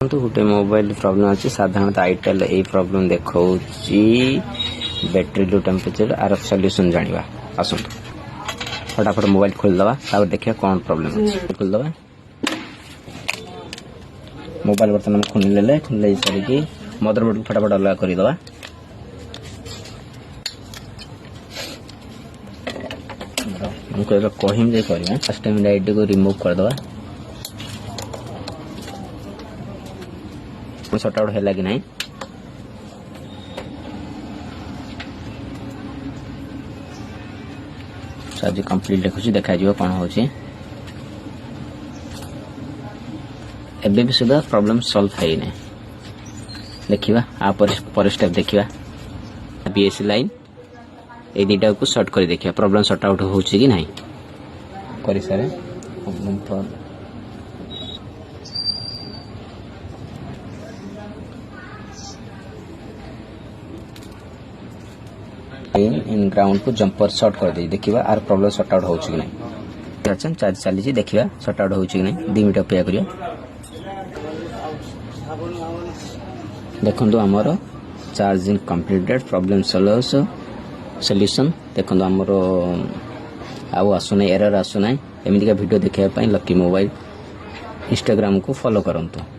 तो गोटे mobile problem अच्छी साधारणतः आईटेल यही प्रॉब्लम देखा बैटरी लो टेम्परेचर आर सॉल्यूशन जाना आसतु फटाफट मोबाइल खोलदे देखिए कौन प्रॉब्लम अच्छे खोलदे मोबाइल बर्तमान खोल सारिकी मदरबोर्ड फटाफट अलग करदे कहम जे कर फर्स्ट टाइम आईडी को रिमूव करदे सॉर्ट आउट है कि नहीं आज कंप्लीट देखुची देखा कौन हो भी सुधा प्रॉब्लम सॉल्व है नहीं देखिबा आ पर स्टेप देखिबा बीएससी लाइन ए दुटा को शॉर्ट कर देखिबा प्रॉब्लम सॉर्ट आउट होची कि नहीं करि सारे इन ग्राउंड को जंपर शॉर्ट कर दे देखिबा आर प्रॉब्लम सॉर्ट आउट होची कि नहीं अच्छा चार्ज चली देखिबा सॉर्ट आउट होची कि नहीं 2 मिनट अपेक्षा करिया देखंतु हमरो चार्जिंग कंप्लीटेड प्रॉब्लम सॉल्यूशन देखंतु हमरो आउ आसु नहीं एरर आसु नहीं एमितिका वीडियो देखिया पई लकी मोबाइल इंस्टाग्राम को फॉलो करंतु।